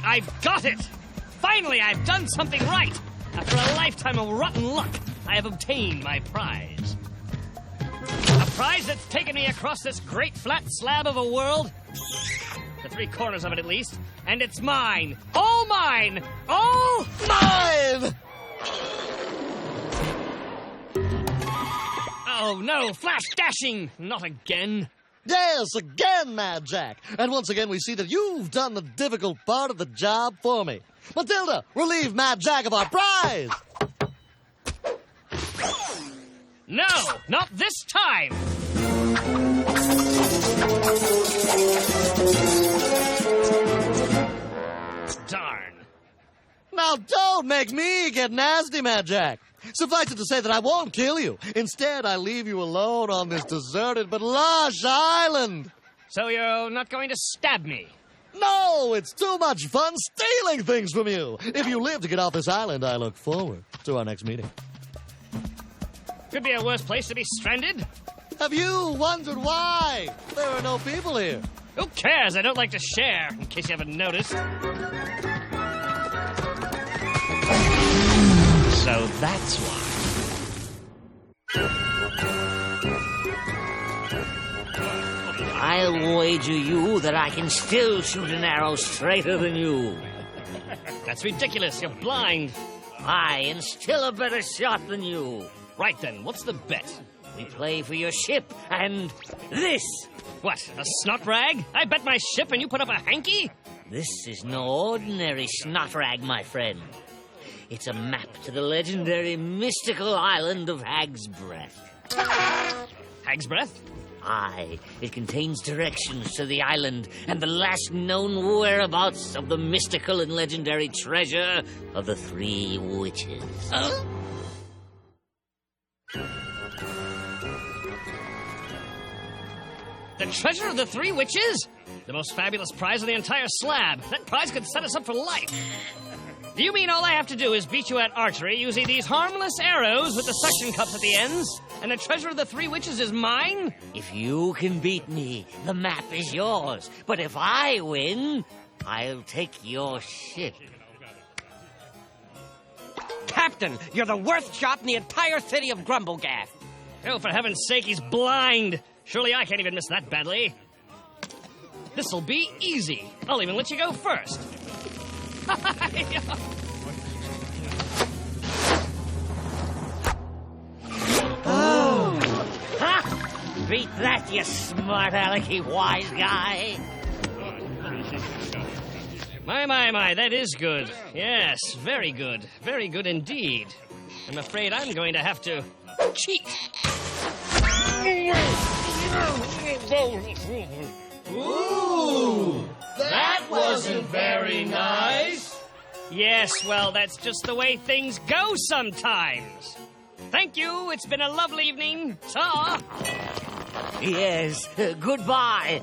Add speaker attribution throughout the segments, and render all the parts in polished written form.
Speaker 1: I've got it! Finally, I've done something right! After a lifetime of rotten luck, I have obtained my prize. A prize that's taken me across this great flat slab of a world. The three corners of it, at least. And it's mine! All mine! All
Speaker 2: Mine!
Speaker 1: Oh, no! Flash dashing! Not again.
Speaker 2: Yes, again, Mad Jack. And once again, we see that you've done the difficult part of the job for me. Matilda, relieve Mad Jack of our prize!
Speaker 1: No, not this time! Darn.
Speaker 2: Now don't make me get nasty, Mad Jack. Suffice it to say that I won't kill you. Instead, I leave you alone on this deserted but lush island.
Speaker 1: So you're not going to stab me?
Speaker 2: No, it's too much fun stealing things from you. If you live to get off this island, I look forward to our next meeting.
Speaker 1: Could be a worse place to be stranded.
Speaker 2: Have you wondered why there are no people here?
Speaker 1: Who cares? I don't like to share, in case you haven't noticed. So that's why.
Speaker 3: I'll wager you that I can still shoot an arrow straighter than you.
Speaker 1: That's ridiculous. You're blind.
Speaker 3: Aye, and still a better shot than you.
Speaker 1: Right then, what's the bet?
Speaker 3: We play for your ship and this.
Speaker 1: What, a snot rag? I bet my ship and you put up a hanky?
Speaker 3: This is no ordinary snot rag, my friend. It's a map to the legendary mystical island of Hag's Breath.
Speaker 1: Hag's Breath?
Speaker 3: Aye, it contains directions to the island and the last known whereabouts of the mystical and legendary treasure of the three witches.
Speaker 1: The treasure of the three witches? The most fabulous prize of the entire slab. That prize could set us up for life. Do you mean all I have to do is beat you at archery using these harmless arrows with the suction cups at the ends? And the treasure of the three witches is mine?
Speaker 3: If you can beat me, the map is yours. But if I win, I'll take your ship.
Speaker 4: Captain, you're the worst shot in the entire city of Grumblegaff.
Speaker 1: Oh, for heaven's sake, he's blind. Surely I can't even miss that badly. This'll be easy. I'll even let you go first.
Speaker 3: Oh! Ha! Beat that, you smart alecky wise guy.
Speaker 1: My, that is good. Yes, very good. Very good indeed. I'm afraid I'm going to have to cheat.
Speaker 2: Ooh, that wasn't very nice.
Speaker 1: Yes, well, that's just the way things go sometimes. Thank you. It's been a lovely evening. Ta.
Speaker 3: Yes, goodbye.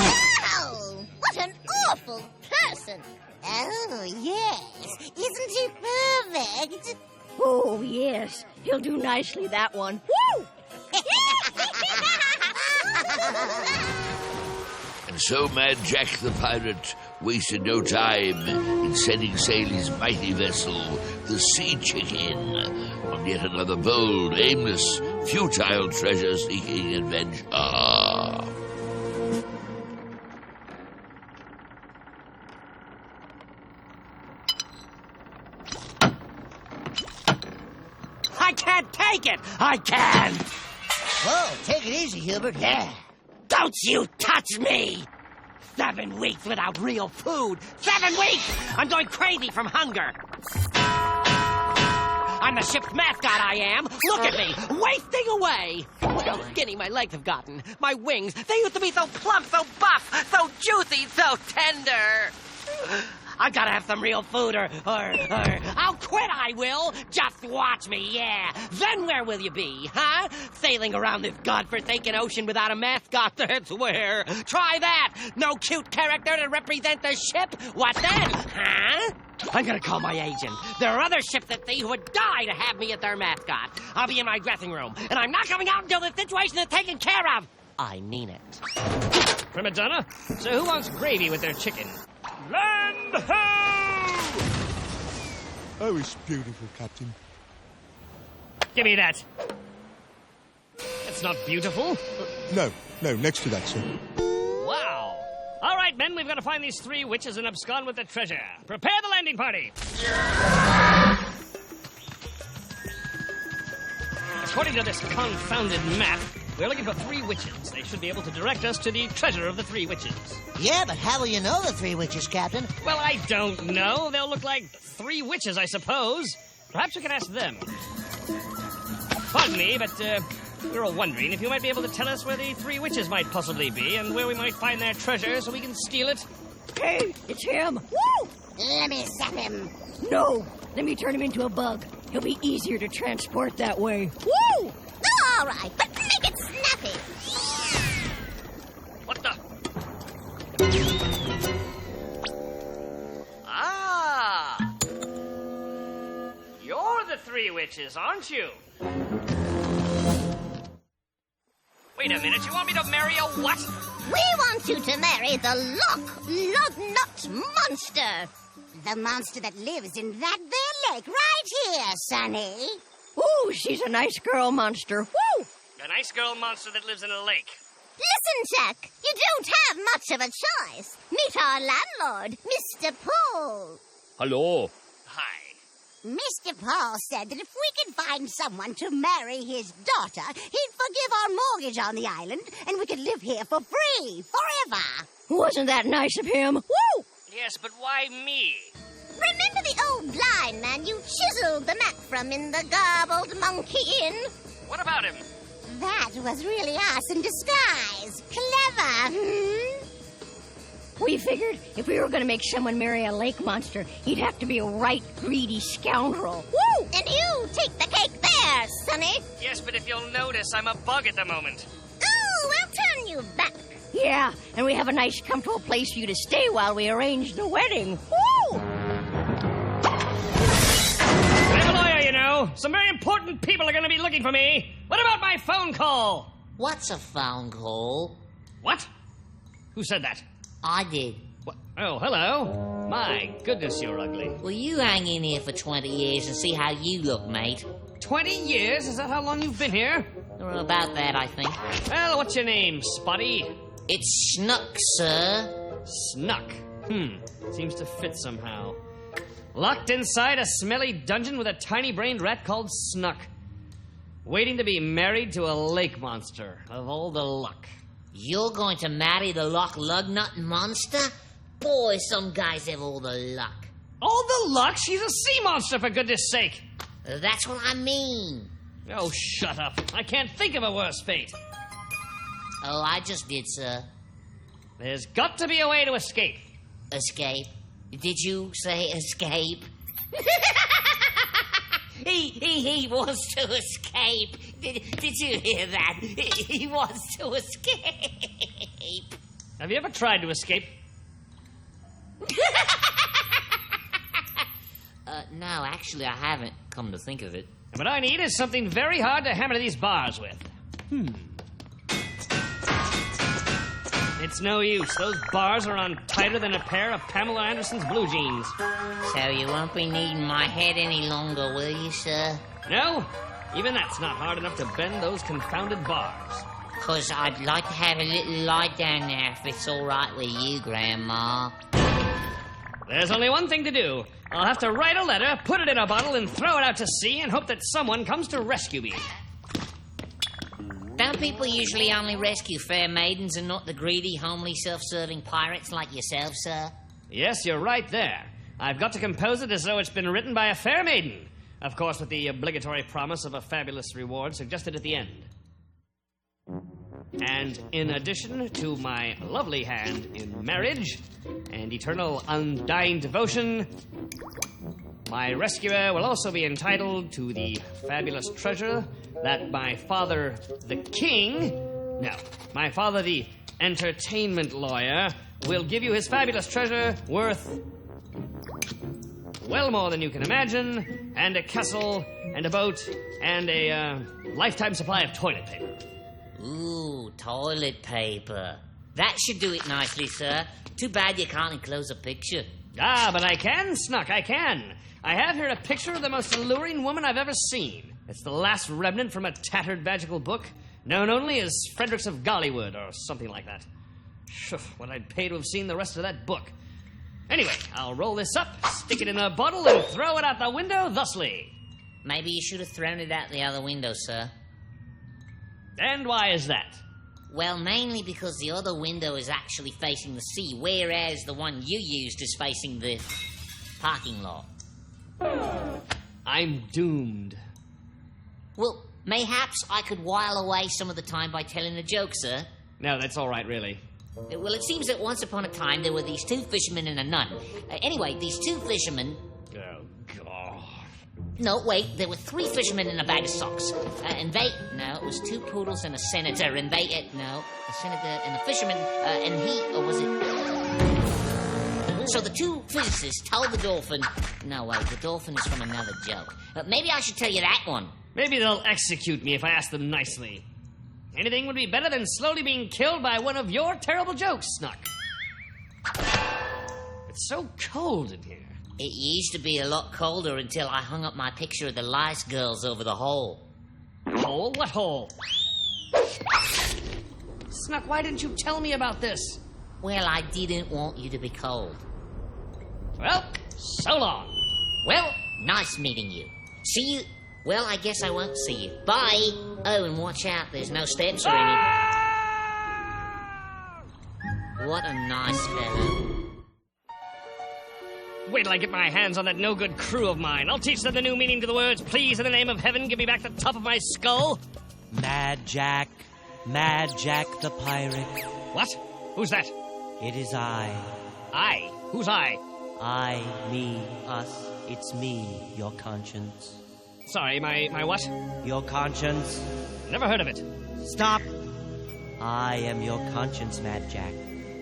Speaker 5: Wow! What an awful person! Oh, yes. Isn't he perfect?
Speaker 6: Oh, yes. He'll do nicely, that one. Woo!
Speaker 7: And so Mad Jack the Pirate wasted no time in setting sail his mighty vessel, the Sea Chicken, on yet another bold, aimless, futile treasure-seeking adventure.
Speaker 4: I can't take it! I can't!
Speaker 5: Whoa, take it easy, Hilbert. Yeah.
Speaker 4: Don't you touch me! 7 weeks without real food! 7 weeks! I'm going crazy from hunger! I'm the ship's mascot, I am! Look at me! Wasting away! Look how skinny my legs have gotten. My wings, they used to be so plump, so buff, so juicy, so tender! I've got to have some real food or I'll quit, I will! Just watch me, yeah! Then where will you be, huh? Sailing around this godforsaken ocean without a mascot, that's where! Try that! No cute character to represent the ship? What then, huh? I'm gonna call my agent. There are other ships at sea who would die to have me as their mascot. I'll be in my dressing room, and I'm not coming out until the situation is taken care of! I mean it.
Speaker 1: Prima donna? So who wants gravy with their chicken? Land ho!
Speaker 8: Oh, it's beautiful, Captain.
Speaker 1: Give me that. It's not beautiful.
Speaker 8: No, next to that, sir.
Speaker 1: Wow. All right, men, we've got to find these 3 witches and abscond with the treasure. Prepare the landing party. According to this confounded map, we're looking for 3 witches. They should be able to direct us to the treasure of the 3 witches.
Speaker 5: Yeah, but how will you know the 3 witches, Captain?
Speaker 1: Well, I don't know. They'll look like 3 witches, I suppose. Perhaps we can ask them. Pardon me, but we were wondering if you might be able to tell us where the 3 witches might possibly be and where we might find their treasure so we can steal it.
Speaker 6: Hey, it's him. Woo!
Speaker 5: Let me zap him.
Speaker 6: No, let me turn him into a bug. He'll be easier to transport that way. Woo!
Speaker 5: All right, but make it snappy.
Speaker 1: What the? Ah! You're the 3 witches, aren't you? Wait a minute, you want me to marry a what?
Speaker 5: We want you to marry the Lognut monster. The monster that lives in that there lake right here, Sonny.
Speaker 6: Ooh, she's a nice girl monster. Woo!
Speaker 1: A nice girl monster that lives in a lake.
Speaker 5: Listen, Jack, you don't have much of a choice. Meet our landlord, Mr. Paul.
Speaker 1: Hello. Hi.
Speaker 5: Mr. Paul said that if we could find someone to marry his daughter, he'd forgive our mortgage on the island, and we could live here for free, forever.
Speaker 6: Wasn't that nice of him? Woo!
Speaker 1: Yes, but why me?
Speaker 5: Remember the old blind man you chiseled the map from in the Garbled Monkey Inn?
Speaker 1: What about him?
Speaker 5: That was really us in disguise. Clever, hmm?
Speaker 6: We figured if we were going to make someone marry a lake monster, he'd have to be a right greedy scoundrel.
Speaker 5: Woo! And you take the cake there, Sonny.
Speaker 1: Yes, but if you'll notice, I'm a bug at the moment.
Speaker 5: Oh, I'll turn you back.
Speaker 6: Yeah, and we have a nice, comfortable place for you to stay while we arrange the wedding. Woo!
Speaker 1: I'm a lawyer, you know. Some very important people are going to be looking for me. What about my phone call?
Speaker 3: What's a phone call?
Speaker 1: What? Who said that?
Speaker 3: I did.
Speaker 1: What? Oh, hello. My goodness, you're ugly.
Speaker 3: Well, you hang in here for 20 years and see how you look, mate.
Speaker 1: 20 years? Is that how long you've been here?
Speaker 3: Or about that, I think.
Speaker 1: Well, what's your name, Spotty?
Speaker 3: It's Snuck, sir.
Speaker 1: Snuck. Seems to fit somehow. Locked inside a smelly dungeon with a tiny-brained rat called Snuck. Waiting to be married to a lake monster. Of all the luck.
Speaker 3: You're going to marry the Loch Lugnut monster? Boy, some guys have all the luck.
Speaker 1: All the luck? She's a sea monster, for goodness sake.
Speaker 3: That's what I mean.
Speaker 1: Oh, shut up. I can't think of a worse fate.
Speaker 3: Oh, I just did, sir.
Speaker 1: There's got to be a way to escape.
Speaker 3: Escape? Did you say escape? He wants to escape. Did you hear that? He wants to escape.
Speaker 1: Have you ever tried to escape?
Speaker 3: No, actually, I haven't, come to think of it.
Speaker 1: What I need is something very hard to hammer these bars with. It's no use. Those bars are on tighter than a pair of Pamela Anderson's blue jeans.
Speaker 3: So you won't be needing my head any longer, will you, sir?
Speaker 1: No? Even that's not hard enough to bend those confounded bars.
Speaker 3: 'Cause I'd like to have a little lie down there if it's all right with you, Grandma.
Speaker 1: There's only one thing to do. I'll have to write a letter, put it in a bottle, and throw it out to sea and hope that someone comes to rescue me.
Speaker 3: Don't people usually only rescue fair maidens and not the greedy, homely, self-serving pirates like yourself, sir?
Speaker 1: Yes, you're right there. I've got to compose it as though it's been written by a fair maiden. Of course, with the obligatory promise of a fabulous reward suggested at the end. And in addition to my lovely hand in marriage and eternal undying devotion, my rescuer will also be entitled to the fabulous treasure that my father, the king, no, my father, the entertainment lawyer, will give you his fabulous treasure worth well more than you can imagine, and a castle, and a boat, and a lifetime supply of toilet paper.
Speaker 3: Ooh, toilet paper. That should do it nicely, sir. Too bad you can't enclose a picture.
Speaker 1: Ah, but I can, Snuck, I can. I have here a picture of the most alluring woman I've ever seen. It's the last remnant from a tattered magical book, known only as Fredericks of Gollywood, or something like that. Phew, what I'd pay to have seen the rest of that book. Anyway, I'll roll this up, stick it in a bottle, and throw it out the window thusly.
Speaker 3: Maybe you should have thrown it out the other window, sir.
Speaker 1: And why is that?
Speaker 3: Well, mainly because the other window is actually facing the sea, whereas the one you used is facing the parking lot.
Speaker 1: I'm doomed.
Speaker 3: Well, mayhaps I could while away some of the time by telling a joke, sir.
Speaker 1: No, that's all right, really.
Speaker 3: Well, it seems that once upon a time there were these two fishermen and a nun. Anyway, these two fishermen...
Speaker 1: Oh, God.
Speaker 3: No, wait, there were three fishermen in a bag of socks. And they... No, it was two poodles and a senator, and they... no, a senator and a fisherman, and he... Or was it... So the two physicists told the dolphin... No, wait, the dolphin is from another joke. Maybe I should tell you that one.
Speaker 1: Maybe they'll execute me if I ask them nicely. Anything would be better than slowly being killed by one of your terrible jokes, Snuck. It's so cold in here.
Speaker 3: It used to be a lot colder until I hung up my picture of the Lice Girls over the hole.
Speaker 1: Hole? What hole? Snuck, why didn't you tell me about this?
Speaker 3: Well, I didn't want you to be cold.
Speaker 1: Well, so long.
Speaker 3: Well, nice meeting you. See you... Well, I guess I won't see you. Bye. Oh, and watch out. There's no steps or anything. What a nice fellow.
Speaker 1: Wait till I get my hands on that no-good crew of mine. I'll teach them the new meaning to the words, please, in the name of heaven, give me back the top of my skull.
Speaker 9: Mad Jack the pirate.
Speaker 1: What? Who's that?
Speaker 9: It is I.
Speaker 1: I? Who's I?
Speaker 9: I, me, us. It's me, your conscience.
Speaker 1: Sorry, my what?
Speaker 9: Your conscience.
Speaker 1: Never heard of it.
Speaker 9: Stop! I am your conscience, Mad Jack.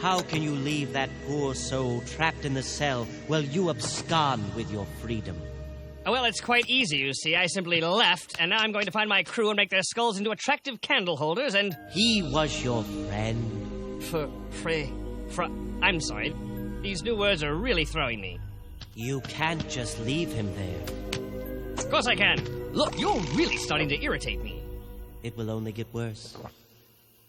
Speaker 9: How can you leave that poor soul trapped in the cell while you abscond with your freedom?
Speaker 1: Oh, well, it's quite easy, you see. I simply left, and now I'm going to find my crew and make their skulls into attractive candle holders, and...
Speaker 9: He was your friend.
Speaker 1: I'm sorry. These new words are really throwing me.
Speaker 9: You can't just leave him there.
Speaker 1: Of course I can. Look, you're really starting to irritate me.
Speaker 9: It will only get worse.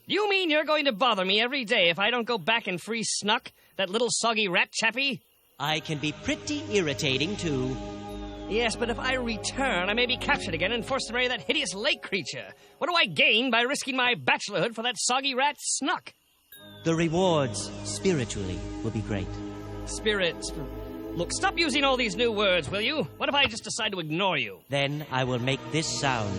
Speaker 1: You mean you're going to bother me every day if I don't go back and free Snuck, that little soggy rat chappie?
Speaker 9: I can be pretty irritating, too.
Speaker 1: Yes, but if I return, I may be captured again and forced to marry that hideous lake creature. What do I gain by risking my bachelorhood for that soggy rat Snuck?
Speaker 9: The rewards, spiritually, will be great.
Speaker 1: Look, stop using all these new words, will you? What if I just decide to ignore you?
Speaker 9: Then I will make this sound.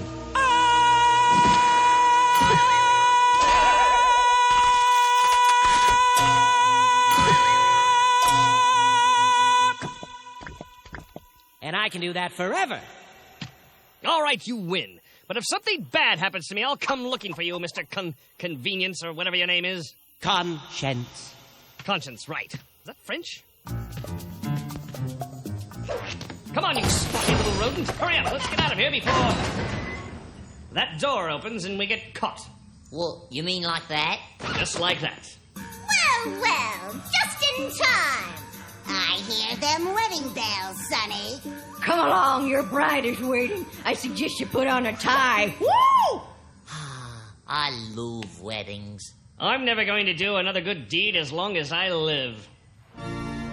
Speaker 9: And I can do that forever.
Speaker 1: All right, you win. But if something bad happens to me, I'll come looking for you, Mr. Convenience, or whatever your name is.
Speaker 9: Conscience.
Speaker 1: Conscience, right. Is that French? Come on, you spotty little rodent. Hurry up, let's get out of here before... that door opens and we get caught.
Speaker 3: Well, you mean like that?
Speaker 1: Just like that.
Speaker 5: Well, just in time. I hear them wedding bells, Sonny.
Speaker 6: Come along, your bride is waiting. I suggest you put on a tie. Woo!
Speaker 3: I love weddings.
Speaker 1: I'm never going to do another good deed as long as I live.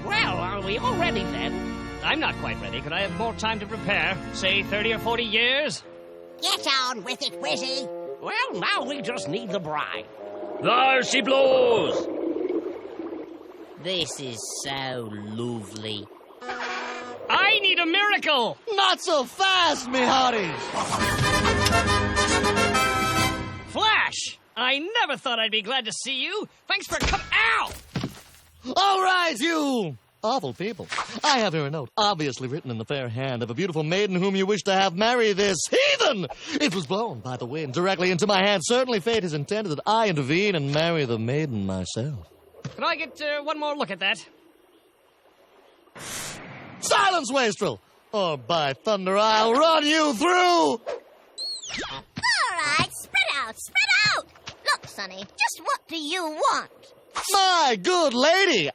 Speaker 4: Well, are we all ready then?
Speaker 1: I'm not quite ready. Could I have more time to prepare? Say 30 or 40 years?
Speaker 5: Get on with it, Wizzy.
Speaker 4: Well, now we just need the bride.
Speaker 7: There she blows!
Speaker 3: This is so lovely.
Speaker 1: I need a miracle!
Speaker 2: Not so fast, me hearties!
Speaker 1: Flash! I never thought I'd be glad to see you. Thanks for coming. Ow!
Speaker 2: All right, you awful people. I have here a note, obviously written in the fair hand of a beautiful maiden whom you wish to have marry this heathen. It was blown by the wind directly into my hand. Certainly fate has intended that I intervene and marry the maiden myself.
Speaker 1: Can I get one more look at that?
Speaker 2: Silence, wastrel! Or by thunder, I'll run you through!
Speaker 5: All right, spread out, spread out! Sonny. Just what do you want?
Speaker 2: My good lady!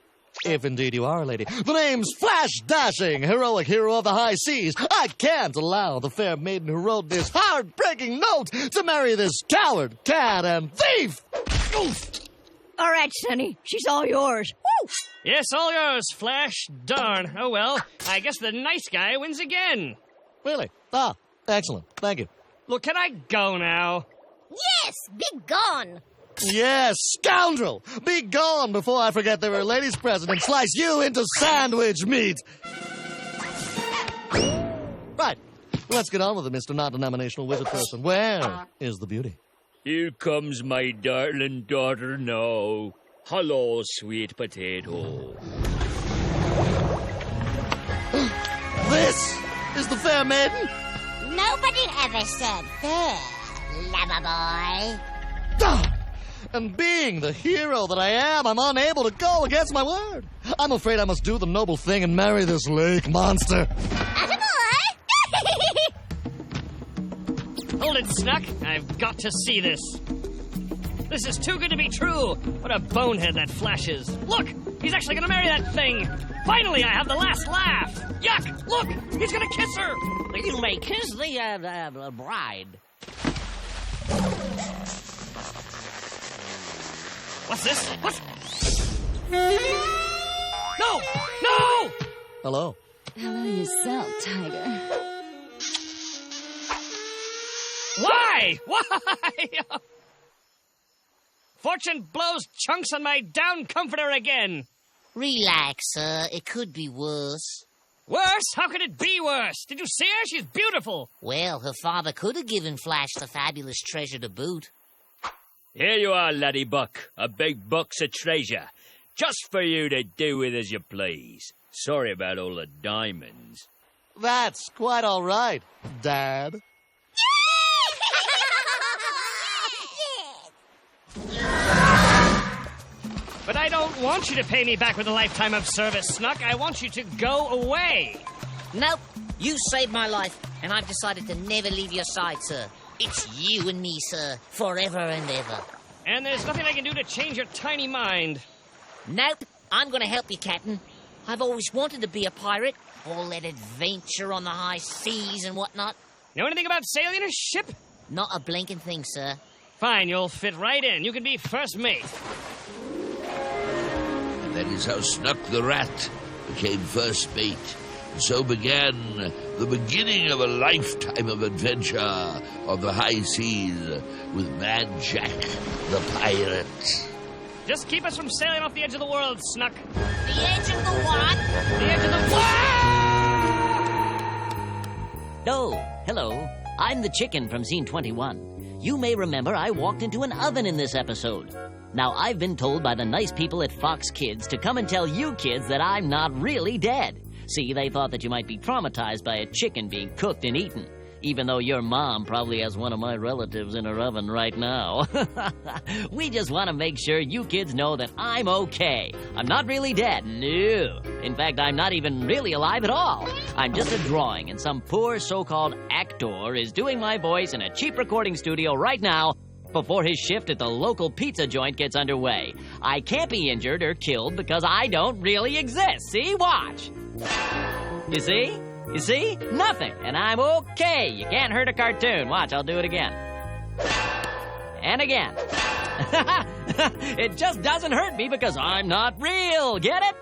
Speaker 2: If indeed you are a lady. The name's Flash Dashing, heroic hero of the high seas. I can't allow the fair maiden who wrote this heartbreaking note to marry this coward, cad, and thief! Oof.
Speaker 6: All right, Sonny. She's all yours. Woo!
Speaker 1: Yes, all yours, Flash. Darn. Oh, well, I guess the nice guy wins again.
Speaker 2: Really? Ah, excellent. Thank you.
Speaker 1: Look, can I go now?
Speaker 5: Yes, be gone.
Speaker 2: Yes, scoundrel! Be gone before I forget there are ladies present and slice you into sandwich meat! Right. Let's get on with it, Mr. Non-Denominational Wizard Person. Where is the beauty?
Speaker 10: Here comes my darling daughter now. Hello, sweet potato.
Speaker 2: This is the fair maiden?
Speaker 5: Nobody ever said fair, lover boy.
Speaker 2: Ah! And being the hero that I am, I'm unable to go against my word. I'm afraid I must do the noble thing and marry this lake monster.
Speaker 5: Attaboy!
Speaker 1: Hold it, Snuck. I've got to see this. This is too good to be true. What a bonehead that Flash is. Look, he's actually going to marry that thing. Finally, I have the last laugh. Yuck, look, he's going to kiss her.
Speaker 4: You may kiss the bride.
Speaker 1: What's this? What's... No! No!
Speaker 2: Hello.
Speaker 11: Hello yourself, Tiger.
Speaker 1: Why? Why? Fortune blows chunks on my down comforter again.
Speaker 3: Relax, sir. It could be worse.
Speaker 1: Worse? How could it be worse? Did you see her? She's beautiful.
Speaker 3: Well, her father could have given Flash the fabulous treasure to boot.
Speaker 10: Here you are, laddie buck. A big box of treasure. Just for you to do with as you please. Sorry about all the diamonds.
Speaker 2: That's quite all right, Dad.
Speaker 1: But I don't want you to pay me back with a lifetime of service, Snuck. I want you to go away.
Speaker 3: Nope. You saved my life, and I've decided to never leave your side, sir. It's you and me, sir. Forever and ever.
Speaker 1: And there's nothing I can do to change your tiny mind.
Speaker 3: Nope. I'm going to help you, Captain. I've always wanted to be a pirate. All that adventure on the high seas and whatnot.
Speaker 1: Know anything about sailing a ship?
Speaker 3: Not a blinking thing, sir.
Speaker 1: Fine, you'll fit right in. You can be first mate.
Speaker 7: And that is how Snuck the Rat became first mate. And so began the beginning of a lifetime of adventure on the high seas with Mad Jack the Pirate.
Speaker 1: Just keep us from sailing off the edge of the world, Snuck.
Speaker 3: The edge of the what?
Speaker 1: The edge of the what?
Speaker 12: Oh, hello. I'm the chicken from Scene 21. You may remember I walked into an oven in this episode. Now, I've been told by the nice people at Fox Kids to come and tell you kids that I'm not really dead. See, they thought that you might be traumatized by a chicken being cooked and eaten, even though your mom probably has one of my relatives in her oven right now. We just want to make sure you kids know that I'm okay. I'm not really dead, no. In fact, I'm not even really alive at all. I'm just a drawing, and some poor so-called actor is doing my voice in a cheap recording studio right now before his shift at the local pizza joint gets underway. I can't be injured or killed because I don't really exist. See? Watch. You see? You see? Nothing. And I'm okay. You can't hurt a cartoon. Watch, I'll do it again. And again. It just doesn't hurt me because I'm not real. Get it?